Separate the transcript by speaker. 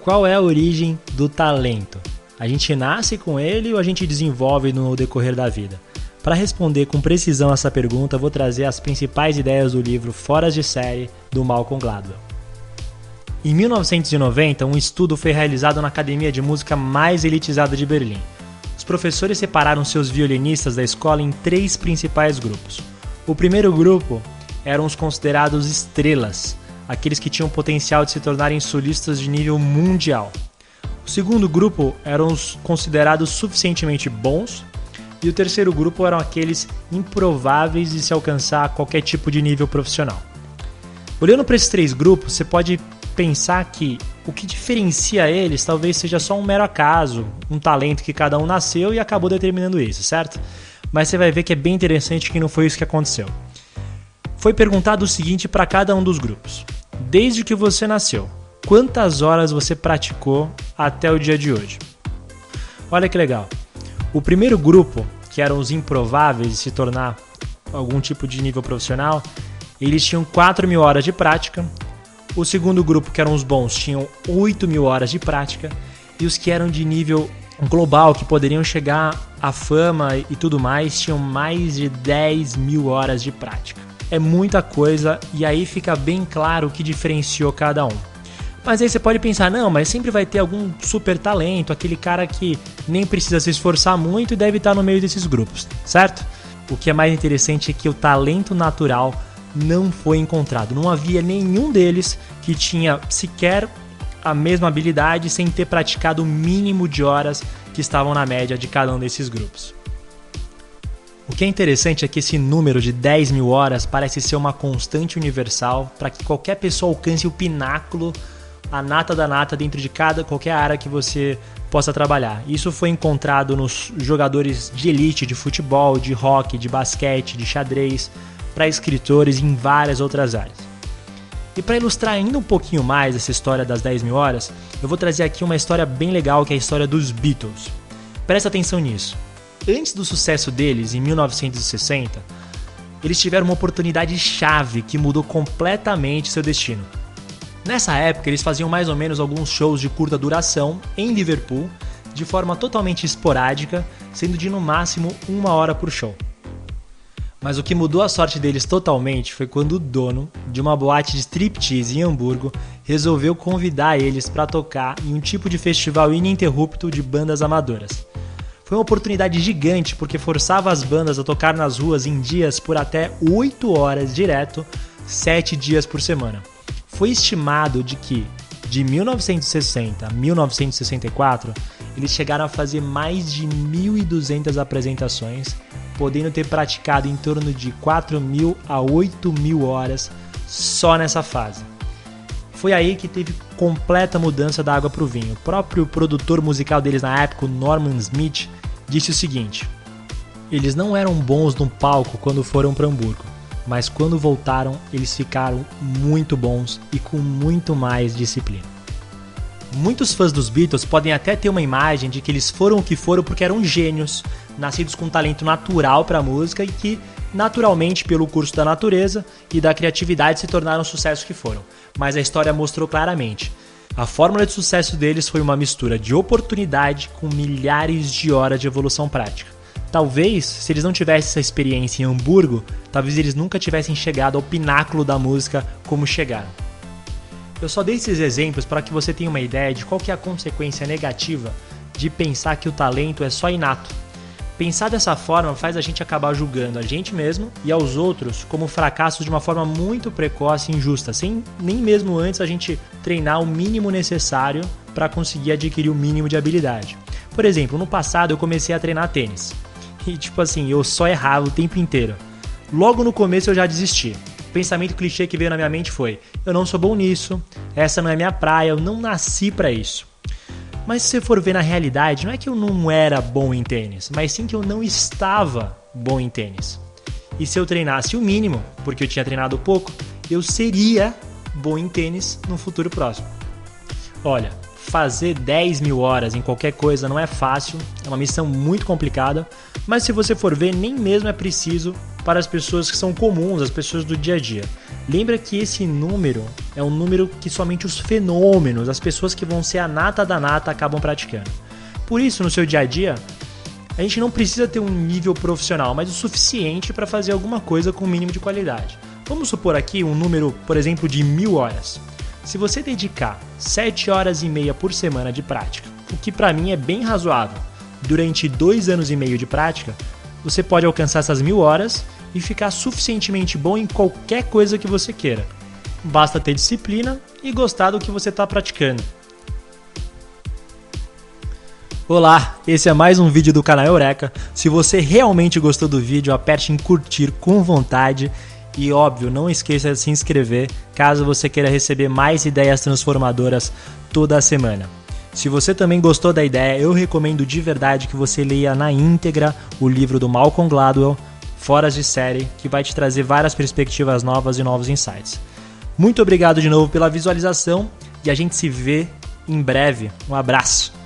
Speaker 1: Qual é a origem do talento? A gente nasce com ele ou a gente desenvolve no decorrer da vida? Para responder com precisão essa pergunta, vou trazer as principais ideias do livro Fora de Série, do Malcolm Gladwell. Em 1990, um estudo foi realizado na academia de música mais elitizada de Berlim. Os professores separaram seus violinistas da escola em 3 principais grupos. O primeiro grupo eram os considerados estrelas, aqueles que tinham potencial de se tornarem solistas de nível mundial. O segundo grupo eram os considerados suficientemente bons, e o terceiro grupo eram aqueles improváveis de se alcançar qualquer tipo de nível profissional. Olhando para esses 3 grupos, você pode pensar que o que diferencia eles talvez seja só um mero acaso, um talento que cada um nasceu e acabou determinando isso, certo? Mas você vai ver que é bem interessante que não foi isso que aconteceu. Foi perguntado o seguinte para cada um dos grupos: desde que você nasceu, quantas horas você praticou até o dia de hoje? Olha que legal. O primeiro grupo, que eram os improváveis de se tornar algum tipo de nível profissional, eles tinham 4.000 horas de prática. O segundo grupo, que eram os bons, tinham 8.000 horas de prática. E os que eram de nível global, que poderiam chegar à fama e tudo mais, tinham mais de 10.000 horas de prática. É muita coisa e aí fica bem claro o que diferenciou cada um. Mas aí você pode pensar, não, mas sempre vai ter algum super talento, aquele cara que nem precisa se esforçar muito e deve estar no meio desses grupos, certo? O que é mais interessante é que o talento natural não foi encontrado. Não havia nenhum deles que tinha sequer a mesma habilidade sem ter praticado o mínimo de horas que estavam na média de cada um desses grupos. O que é interessante é que esse número de 10.000 horas parece ser uma constante universal para que qualquer pessoa alcance o pináculo, a nata da nata dentro de qualquer área que você possa trabalhar. Isso foi encontrado nos jogadores de elite de futebol, de hóquei, de basquete, de xadrez, para escritores e em várias outras áreas. E para ilustrar ainda um pouquinho mais essa história das 10.000 horas, eu vou trazer aqui uma história bem legal, que é a história dos Beatles. Presta atenção nisso. Antes do sucesso deles, em 1960, eles tiveram uma oportunidade chave que mudou completamente seu destino. Nessa época, eles faziam mais ou menos alguns shows de curta duração em Liverpool, de forma totalmente esporádica, sendo de no máximo 1 hora por show. Mas o que mudou a sorte deles totalmente foi quando o dono de uma boate de striptease em Hamburgo resolveu convidar eles para tocar em um tipo de festival ininterrupto de bandas amadoras. Foi uma oportunidade gigante porque forçava as bandas a tocar nas ruas em dias por até 8 horas direto, 7 dias por semana. Foi estimado de que, de 1960 a 1964, eles chegaram a fazer mais de 1.200 apresentações, podendo ter praticado em torno de 4.000 a 8.000 horas só nessa fase. Foi aí que teve completa mudança da água para o vinho. O próprio produtor musical deles na época, o Norman Smith, disse o seguinte: eles não eram bons no palco quando foram para Hamburgo, mas quando voltaram eles ficaram muito bons e com muito mais disciplina. Muitos fãs dos Beatles podem até ter uma imagem de que eles foram o que foram porque eram gênios, nascidos com talento natural para a música e que, naturalmente, pelo curso da natureza e da criatividade, se tornaram o sucesso que foram. Mas a história mostrou claramente: a fórmula de sucesso deles foi uma mistura de oportunidade com milhares de horas de evolução prática. Talvez, se eles não tivessem essa experiência em Hamburgo, talvez eles nunca tivessem chegado ao pináculo da música como chegaram. Eu só dei esses exemplos para que você tenha uma ideia de qual que é a consequência negativa de pensar que o talento é só inato. Pensar dessa forma faz a gente acabar julgando a gente mesmo e aos outros como fracassos de uma forma muito precoce e injusta, sem nem mesmo antes a gente treinar o mínimo necessário para conseguir adquirir o mínimo de habilidade. Por exemplo, no passado eu comecei a treinar tênis e eu só errava o tempo inteiro. Logo no começo eu já desisti. O pensamento clichê que veio na minha mente foi: eu não sou bom nisso, essa não é minha praia, eu não nasci para isso. Mas se você for ver na realidade, não é que eu não era bom em tênis, mas sim que eu não estava bom em tênis. E se eu treinasse o mínimo, porque eu tinha treinado pouco, eu seria bom em tênis no futuro próximo. Olha, fazer 10.000 horas em qualquer coisa não é fácil, é uma missão muito complicada, mas se você for ver, nem mesmo é preciso para as pessoas que são comuns, as pessoas do dia a dia. Lembra que esse número é um número que somente os fenômenos, as pessoas que vão ser a nata da nata, acabam praticando. Por isso, no seu dia a dia, a gente não precisa ter um nível profissional, mas o suficiente para fazer alguma coisa com o mínimo de qualidade. Vamos supor aqui um número, por exemplo, de 1000 horas. Se você dedicar 7 horas e meia por semana de prática, o que para mim é bem razoável, durante 2 anos e meio de prática, você pode alcançar essas 1000 horas e ficar suficientemente bom em qualquer coisa que você queira. Basta ter disciplina e gostar do que você está praticando. Olá, esse é mais um vídeo do canal Eureka. Se você realmente gostou do vídeo, aperte em curtir com vontade e, óbvio, não esqueça de se inscrever caso você queira receber mais ideias transformadoras toda semana. Se você também gostou da ideia, eu recomendo de verdade que você leia na íntegra o livro do Malcolm Gladwell, Foras de Série, que vai te trazer várias perspectivas novas e novos insights. Muito obrigado de novo pela visualização e a gente se vê em breve. Um abraço!